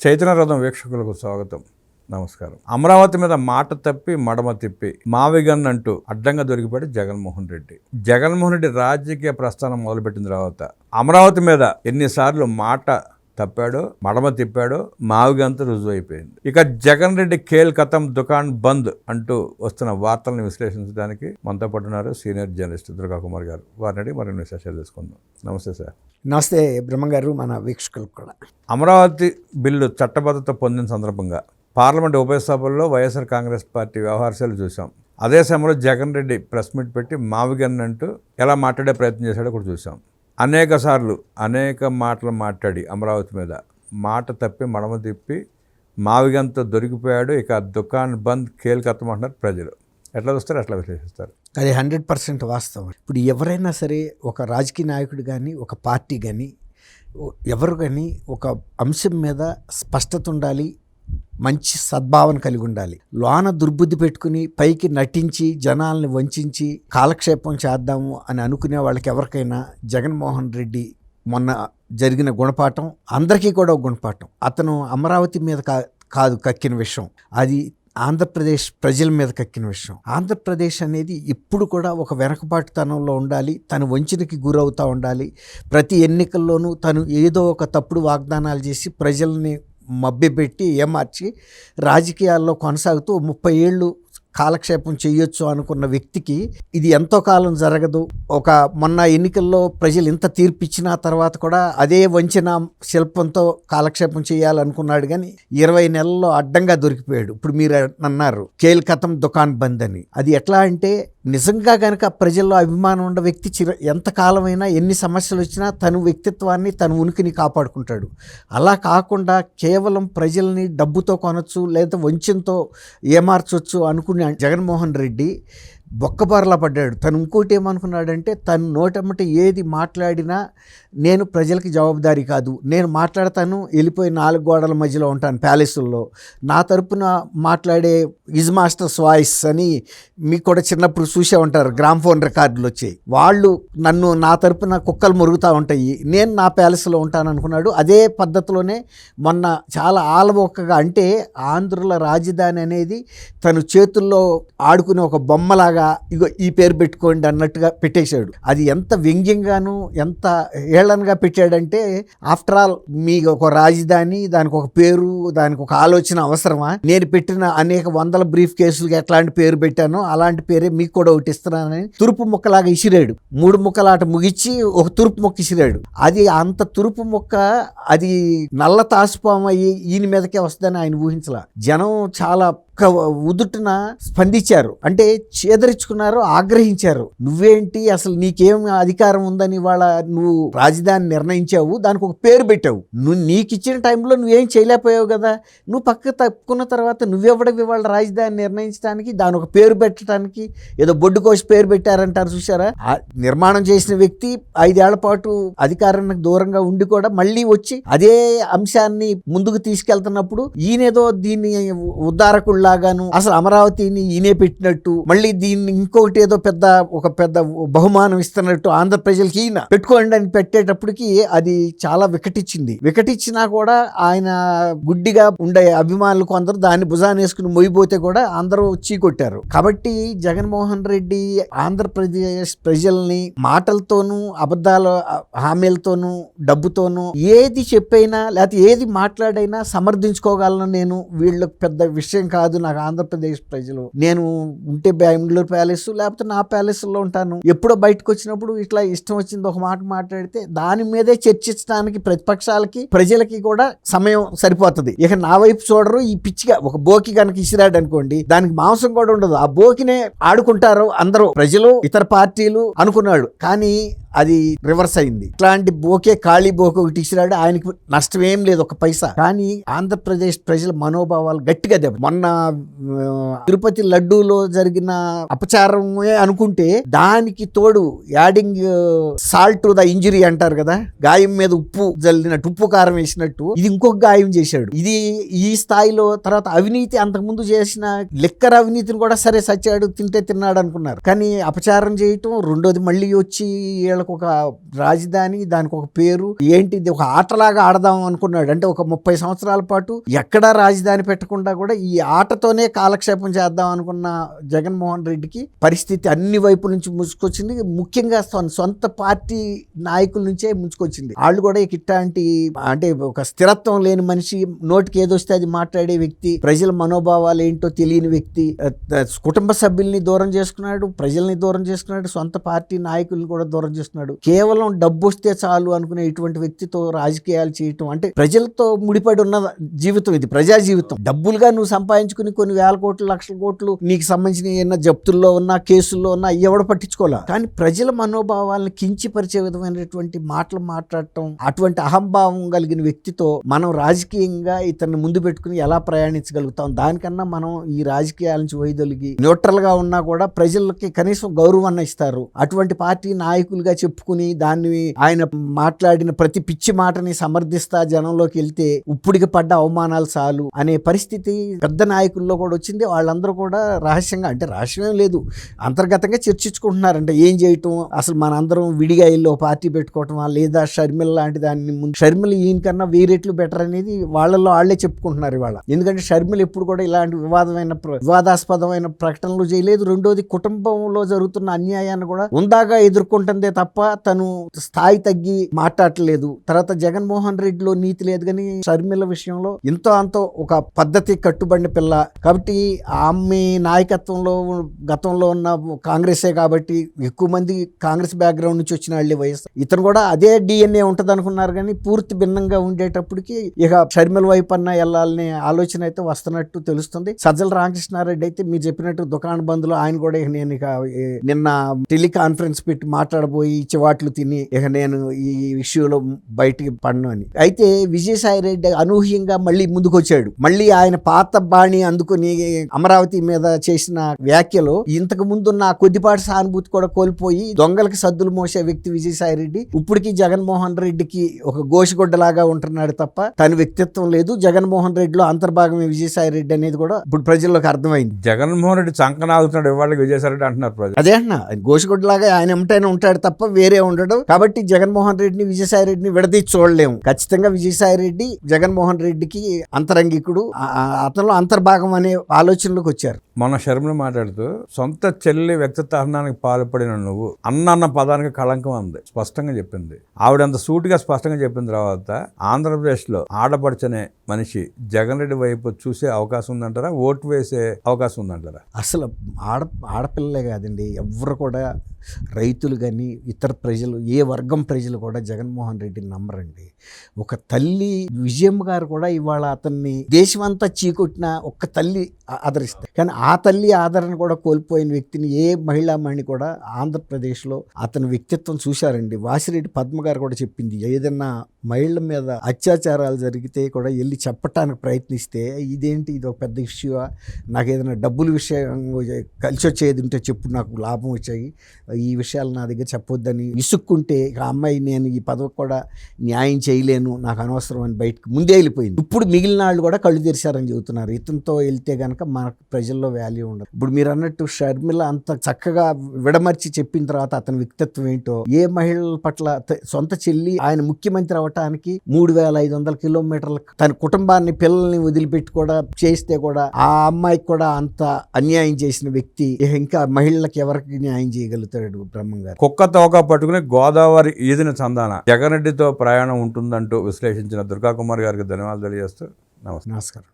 చైతన్య రథం వీక్షకులకు స్వాగతం, నమస్కారం. అమరావతి మీద మాట తప్పి మడమ తిప్పి మావిగన్ అంటూ అడ్డంగా దొరికిపోయాడు జగన్మోహన్ రెడ్డి. జగన్మోహన్ రెడ్డి రాజకీయ ప్రస్థానం మొదలుపెట్టిన తర్వాత అమరావతి మీద ఎన్నిసార్లు మాట తప్పాడో మడమ తిప్పాడో మావిగంతో రుజువు అయిపోయింది. ఇక జగన్ రెడ్డి ఖేల్ ఖతం దుకాన్ బంద్ అంటూ వస్తున్న వార్తలను విశ్లేషించడానికి మనతో పట్టున్నారు సీనియర్ జర్నలిస్ట్ దుర్గా కుమార్ గారు. వారిని మరిన్ని విశేషాలు తెలుసుకుందాం. నమస్తే సార్. నమస్తే బ్రహ్మంగారు, మన వీక్షకులకు కూడా. అమరావతి బిల్లు చట్టబద్ధత పొందిన సందర్భంగా పార్లమెంట్ ఉభయ సభల్లో వైఎస్ఆర్ కాంగ్రెస్ పార్టీ వ్యవహారాలు చూసాం. అదే సమయంలో జగన్ రెడ్డి ప్రెస్ మీట్ పెట్టి మావిగన్ అంటూ ఎలా మాట్లాడే ప్రయత్నం చేశాడో కూడా చూసాం. అనేక సార్లు అనేక మాటలు మాట్లాడి అమరావతి మీద మాట తప్పి మడమ తిప్పి మావిగన్తో దొరికిపోయాడు. ఇక దుకాన్ బంద్ ఖేల్ ఖతం అంటున్నారు ప్రజలు. ఎట్లా చూస్తారు, ఎట్లా విశ్లేషిస్తారు? అది 100% వాస్తవం. ఇప్పుడు ఎవరైనా సరే, ఒక రాజకీయ నాయకుడు కానీ, ఒక పార్టీ కానీ, ఎవరు కానీ ఒక అంశం మీద స్పష్టత ఉండాలి, మంచి సద్భావన కలిగి ఉండాలి. లోన దుర్బుద్ధి పెట్టుకుని పైకి నటించి జనాల్ని వంచి కాలక్షేపం చేద్దాము అని అనుకునే వాళ్ళకి ఎవరికైనా జగన్మోహన్ రెడ్డి మొన్న జరిగిన గుణపాఠం అందరికీ కూడా ఒక గుణపాఠం. అతను అమరావతి మీద కాదు కక్కిన విషయం, అది ఆంధ్రప్రదేశ్ ప్రజల మీద కక్కిన విషయం. ఆంధ్రప్రదేశ్ అనేది ఇప్పుడు కూడా ఒక వెనకబాటుతనంలో ఉండాలి, తను వంచనకి గురవుతూ ఉండాలి. ప్రతి ఎన్నికల్లోనూ తను ఏదో ఒక తప్పుడు వాగ్దానాలు చేసి ప్రజల్ని మభ్యపెట్టి ఏమార్చి రాజకీయాల్లో కొనసాగుతూ 30 ఏళ్ళు కాలక్షేపం చేయొచ్చు అనుకున్న వ్యక్తికి ఇది ఎంతో కాలం జరగదు. మొన్న ఎన్నికల్లో ప్రజలు ఇంత తీర్పు ఇచ్చిన తర్వాత కూడా అదే వంచన శిల్పంతో కాలక్షేపం చేయాలనుకున్నాడు, కానీ 20 నెలల్లో అడ్డంగా దొరికిపోయాడు. ఇప్పుడు మీరు అన్నారు ఖేల్ ఖతం దుకాన్ బంద్ అని. అది ఎట్లా అంటే, నిజంగా కనుక ప్రజల్లో అభిమానం ఉన్న వ్యక్తి ఎంతకాలమైనా ఎన్ని సమస్యలు వచ్చినా తన వ్యక్తిత్వాన్ని, తన ఉనికిని కాపాడుకుంటాడు. అలా కాకుండా కేవలం ప్రజల్ని డబ్బుతో కొనొచ్చు లేదా వంచనతో ఏమార్చొచ్చు అనుకునే జగన్మోహన్ రెడ్డి బొక్కబారలా పడ్డాడు. తను ఇంకోటి ఏమనుకున్నాడంటే, తను నోటమ్మట ఏది మాట్లాడినా నేను ప్రజలకి జవాబుదారీ కాదు, నేను మాట్లాడతాను, వెళ్ళిపోయి 4 గోడల మధ్యలో ఉంటాను ప్యాలెస్ల్లో, నా తరపున మాట్లాడే ఇజ్ మాస్టర్స్ వాయిస్ అని మీకు కూడా చిన్నప్పుడు చూసే ఉంటారు, గ్రామ్ఫోన్ రికార్డులు వచ్చాయి. వాళ్ళు నా తరపున కుక్కలు మురుగుతూ ఉంటాయి, నేను నా ప్యాలెస్లో ఉంటాను అనుకున్నాడు. అదే పద్ధతిలోనే మొన్న చాలా ఆలవోకగా, అంటే ఆంధ్రుల రాజధాని అనేది తను చేతుల్లో ఆడుకునే ఒక బొమ్మలాగా ఇగో ఈ పేరు పెట్టుకోండి అన్నట్టుగా పెట్టేశాడు. అది ఎంత వ్యంగ్యంగాను ఎంత ఏళనగా పెట్టాడంటే, ఆఫ్టర్ ఆల్ మీకు ఒక రాజధాని, దానికి ఒక పేరు, దానికి ఒక ఆలోచన అవసరమా? నేను పెట్టిన అనేక వందల బ్రీఫ్ కేసులకి ఎట్లాంటి పేరు పెట్టానో అలాంటి పేరే మీకు కూడా ఒకటి ఇస్తున్నానని తురుపు ముక్కలాగా ఇసిరాడు. 3 ముక్కలాట ముగిచ్చి ఒక తురుపు మొక్క ఇసిరాడు. అది అంత తురుపు మొక్క అది నల్ల తాసుపాము అయ్యి ఈయన మీదకే వస్తుందని ఆయన ఊహించలా. జనం చాలా ఉదుటున స్పందించారు, అంటే చేదరించుకున్నారు, ఆగ్రహించారు. నువ్వేంటి అసలు, నీకేం అధికారం ఉందని వాళ్ళ నువ్వు రాజధాని నిర్ణయించావు, దానికి ఒక పేరు పెట్టావు, నీకు ఇచ్చిన టైంలో నువ్వేం చేయలేకపోయావు కదా, నువ్వు పక్క తప్పుకున్న తర్వాత నువ్వెవడవి వాళ్ళ రాజధాని నిర్ణయించడానికి, దాని ఒక పేరు పెట్టడానికి ఏదో బొడ్డు కోసి పేరు పెట్టారంటారు చూసారా. నిర్మాణం చేసిన వ్యక్తి 5 ఏళ్ల పాటు అధికారానికి దూరంగా ఉండి కూడా మళ్ళీ వచ్చి అదే అంశాన్ని ముందుకు తీసుకెళ్తున్నప్పుడు ఈయనేదో దీన్ని ఉద్ధారకుళ్ళ లాగాను, అసలు అమరావతిని ఈయనే పెట్టినట్టు, మళ్ళీ దీన్ని ఇంకొకటి ఏదో ఒక పెద్ద బహుమానం ఇస్తున్నట్టు ఆంధ్ర ప్రజలకి ఈయన పెట్టుకోండి అని పెట్టేటప్పటికి అది చాలా వికటిచ్చినా కూడా ఆయన గుడ్డిగా ఉండే అభిమానులు కొందరు దాన్ని భుజాన్ని వేసుకుని మొయ్యిపోతే కూడా అందరూ చీకొట్టారు. కాబట్టి జగన్మోహన్ రెడ్డి ఆంధ్రప్రదేశ్ ప్రజల్ని మాటలతోనూ అబద్ధాల హామీలతోనూ డబ్బుతోనూ ఏది చెప్పైనా లేకపోతే ఏది మాట్లాడైనా సమర్థించుకోగలను నేను, వీళ్ళకి పెద్ద విషయం కాదు నాకు ఆంధ్రప్రదేశ్ ప్రజలు, నేను ఉంటే బెంగళూరు ప్యాలెస్ లేకపోతే నా ప్యాలెస్లో ఉంటాను, ఎప్పుడో బయటకు వచ్చినప్పుడు ఇట్లా ఇష్టం వచ్చింది ఒక మాట మాట్లాడితే దాని మీదే చర్చించడానికి ప్రతిపక్షాలకి ప్రజలకి కూడా సమయం సరిపోతుంది. ఇక నా వైపు చూడరు. ఈ పిచ్చిగా ఒక బోకి కనుక ఇసిరాడు అనుకోండి, దానికి మాంసం కూడా ఉండదు, ఆ బోకినే ఆడుకుంటారు అందరూ ప్రజలు, ఇతర పార్టీలు అనుకున్నాడు. కానీ అది రివర్స్ అయింది. ఇట్లాంటి ఖాళీ బోకే ఒకటి ఇచ్చినాడు, ఆయనకి నష్టం ఏం లేదు, ఒక పైసా. కానీ ఆంధ్రప్రదేశ్ ప్రజల మనోభావాలు గట్టిగా దెబ్బ. మొన్న తిరుపతి లడ్డూలో జరిగిన అపచారమే అనుకుంటే దానికి తోడు adding salt to the injury అంటారు కదా, గాయం మీద ఉప్పు జల్లినట్టు, ఉప్పు కారం వేసినట్టు ఇది ఇంకొక గాయం చేశాడు. ఇది ఈ స్థాయిలో. తర్వాత అవినీతి, అంతకుముందు చేసిన లిక్కర్ అవినీతిని కూడా సరే సచ్చాడు, తింటే తిన్నాడు అనుకున్నారు, కానీ అపచారం చేయటం, రెండోది మళ్ళీ వచ్చి వీళ్ళ వాళ్ళకు ఒక రాజధాని, దానికి ఒక పేరు, ఏంటిది ఒక ఆటలాగా ఆడదాం అనుకున్నాడు. అంటే ఒక 30 సంవత్సరాల పాటు ఎక్కడా రాజధాని పెట్టకుండా కూడా ఈ ఆటతోనే కాలక్షేపం చేద్దాం అనుకున్న జగన్మోహన్ రెడ్డికి పరిస్థితి అన్ని వైపుల నుంచి ముంచుకొచ్చింది. ముఖ్యంగా సొంత పార్టీ నాయకుల నుంచే ముంచుకొచ్చింది. వాళ్ళు కూడా ఇట్లాంటి అంటే ఒక స్థిరత్వం లేని మనిషి, నోటికి ఏదొస్తే అది మాట్లాడే వ్యక్తి, ప్రజల మనోభావాలు ఏంటో తెలియని వ్యక్తి, కుటుంబ సభ్యుల్ని దూరం చేసుకున్నాడు, ప్రజల్ని దూరం చేసుకున్నాడు, సొంత పార్టీ నాయకుల్ని కూడా దూరం చేసుకున్నాడు. కేవలం డబ్బు వస్తే చాలు అనుకునే ఇటువంటి వ్యక్తితో రాజకీయాలు చేయటం అంటే ప్రజలతో ముడిపడి ఉన్న జీవితం ఇది, ప్రజా జీవితం. డబ్బులుగా నువ్వు సంపాదించుకుని కొన్ని వేల కోట్లు, లక్షల కోట్లు నీకు సంబంధించిన ఏమన్నా జప్తుల్లో ఉన్న, కేసుల్లో ఉన్న ఎవడ పట్టించుకోలే. కానీ ప్రజల మనోభావాలను కించిపరిచే విధమైనటువంటి మాటలు మాట్లాడటం, అటువంటి అహంభావం కలిగిన వ్యక్తితో మనం రాజకీయంగా ఇతన్ని ముందు పెట్టుకుని ఎలా ప్రయాణించగలుగుతాం? దానికన్నా మనం ఈ రాజకీయాల నుంచి వైదొలిగి న్యూట్రల్ గా ఉన్నా కూడా ప్రజలకి కనీసం గౌరవాన్ని ఇస్తారు. అటువంటి పార్టీ నాయకులుగా చెప్పుకుని దాన్ని ఆయన మాట్లాడిన ప్రతి పిచ్చి మాటని సమర్థిస్తా జనంలోకి వెళ్తే ఇప్పుడికి పడ్డ అవమానాలు చాలు అనే పరిస్థితి పెద్ద నాయకుల్లో కూడా వచ్చింది. వాళ్ళందరూ కూడా రహస్యంగా, అంటే రహస్యం లేదు, అంతర్గతంగా చర్చించుకుంటున్నారంటే ఏం చేయటం, అసలు మనందరం విడిగా వెళ్ళి ఒక పార్టీ పెట్టుకోవటమా, లేదా షర్మిల లాంటి దాన్ని ముందు, షర్మిల ఈయనకన్నా వేరేట్లు బెటర్ అనేది వాళ్ళల్లో వాళ్లే చెప్పుకుంటున్నారు ఇవాళ. ఎందుకంటే షర్మిల ఎప్పుడు కూడా ఇలాంటి వివాదాస్పదమైన ప్రకటనలు చేయలేదు. రెండోది, కుటుంబంలో జరుగుతున్న అన్యాయాన్ని కూడా ఉందాగా ఎదుర్కొంటుందే తప్ప తను స్థాయి తగ్గి మాట్లాడలేదు. తర్వాత జగన్మోహన్ రెడ్డిలో నీతి లేదు, కానీ షర్మిల విషయంలో ఎంతో అంతో ఒక పద్ధతి కట్టుబడిన పిల్ల కాబట్టి ఆమె నాయకత్వంలో గతంలో ఉన్న కాంగ్రెసే కాబట్టి ఎక్కువ మంది కాంగ్రెస్ బ్యాక్గ్రౌండ్ నుంచి వచ్చిన వాళ్ళే వైఎస్ఆర్. ఇతను కూడా అదే డిఎన్ఏ ఉంటుంది అనుకున్నారు, కానీ పూర్తి భిన్నంగా ఉండేటప్పటికి ఇక షర్మిల వైపు అన్న వెళ్ళాలనే ఆలోచన అయితే వస్తున్నట్టు తెలుస్తుంది. సజ్జల రామకృష్ణారెడ్డి అయితే మీరు చెప్పినట్టు దుకాణ బంధులో ఆయన కూడా నేను ఇక నిన్న టెలికాన్ఫరెన్స్ పెట్టి మాట్లాడబోయి చివాట్లు తిని ఇక నేను ఈ ఇష్యూలో బయటికి పడను అని. అయితే విజయసాయి రెడ్డి అనూహ్యంగా మళ్ళీ ముందుకొచ్చాడు. మళ్ళీ ఆయన పాత బాణి అందుకుని అమరావతి మీద చేసిన వ్యాఖ్యలు ఇంతకు ముందున్న కొద్దిపాటి సానుభూతి కూడా కోల్పోయి దొంగలకి సద్దులు మోసే వ్యక్తి విజయసాయి రెడ్డి ఇప్పటికీ జగన్మోహన్ రెడ్డికి ఒక గోషిగొడ్డలాగా ఉంటున్నాడు తప్ప తన వ్యక్తిత్వం లేదు. జగన్మోహన్ రెడ్డిలో అంతర్భాగమే విజయసాయి రెడ్డి అనేది కూడా ఇప్పుడు ప్రజల్లోకి అర్థమైంది. జగన్మోహన్ రెడ్డి చంకనాగుతున్నాడు ఇవాళ విజయసాయి రెడ్డి అంటున్నారు ప్రజలు. అదే అన్నా, గోషిగొడ్డలాగా ఆయన ఎంటైనా ఉంటాడు తప్ప వేరే ఉండడు. కాబట్టి జగన్మోహన్ రెడ్డిని విజయసాయి రెడ్డిని విడదీసి చూడలేము. ఖచ్చితంగా విజయసాయి రెడ్డి జగన్మోహన్ రెడ్డికి అంతరంగికుడు, అతనిలో అంతర్భాగం అనే ఆలోచనలోకి వచ్చారు. మన షర్మిల మాట్లాడుతూ సొంత చెల్లి వ్యక్తిత్వ హననానికి పాల్పడిన నువ్వు అన్న పదానికి కళంకం అంది, స్పష్టంగా చెప్పింది. ఆవిడంత సూటిగా స్పష్టంగా చెప్పిన తర్వాత ఆంధ్రప్రదేశ్లో ఆడపడుచనే మనిషి జగన్ రెడ్డి వైపు చూసే అవకాశం ఉందంటారా, ఓటు వేసే అవకాశం ఉందంటారా? అసలు ఆడపిల్లలే కాదండి, ఎవరు కూడా రైతులు కానీ ఇతర ప్రజలు, ఏ వర్గం ప్రజలు కూడా జగన్మోహన్ రెడ్డిని నమ్మరండి. ఒక తల్లి విజయమ్మ గారు కూడా ఇవాళ అతన్ని దేశమంతా చీకొట్టిన ఒక్క తల్లి ఆదరిస్తారు, కానీ ఆ తల్లి ఆదరణ కూడా కోల్పోయిన వ్యక్తిని ఏ మహిళామణి కూడా ఆంధ్రప్రదేశ్లో అతని వ్యక్తిత్వం చూశారండి. వాసిరెడ్డి పద్మ గారు కూడా చెప్పింది, ఏదైనా మహిళల మీద అత్యాచారాలు జరిగితే కూడా వెళ్ళి చెప్పటానికి ప్రయత్నిస్తే ఇదేంటి, ఇది ఒక పెద్ద ఇష్యూ, నాకు ఏదైనా డబ్బుల విషయం కలిసి వచ్చేది ఉంటే చెప్పు, నాకు లాభం వచ్చాయి, ఈ విషయాలు నా దగ్గర చెప్పొద్దని విసుక్కుంటే ఆ అమ్మాయి నేను ఈ పదవి కూడా న్యాయం చేయలేను, నాకు అనవసరం అని బయటకు ముందే వెళ్ళిపోయింది. ఇప్పుడు మిగిలిన వాళ్ళు కూడా కళ్ళు తెరిచారని చెబుతున్నారు. ఇతనితో వెళ్తే కనుక మనకు ప్రజల్లో వాల్యూ ఉండదు. ఇప్పుడు మీరు అన్నట్టు షర్మిల అంత చక్కగా విడమర్చి చెప్పిన తర్వాత అతని వ్యక్తిత్వం ఏంటో, ఏ మహిళల పట్ల సొంత చెల్లి ఆయన ముఖ్యమంత్రి అవటానికి 3500 కిలోమీటర్ల తన కుటుంబాన్ని పిల్లల్ని వదిలిపెట్టి కూడా చేస్తే కూడా ఆ అమ్మాయికి కూడా అంత అన్యాయం చేసిన వ్యక్తి ఇంకా మహిళలకు ఎవరికి న్యాయం చేయగలుగుతాడు? బ్రహ్మం గారు కుక్క తోక పట్టుకుని గోదావరి ఈదిన చందాన జగన్ రెడ్డితో ప్రయాణం ఉంటుందంటూ విశ్లేషించిన దుర్గా కుమార్ గారికి ధన్యవాదాలు తెలియజేస్తూ నమస్కారం.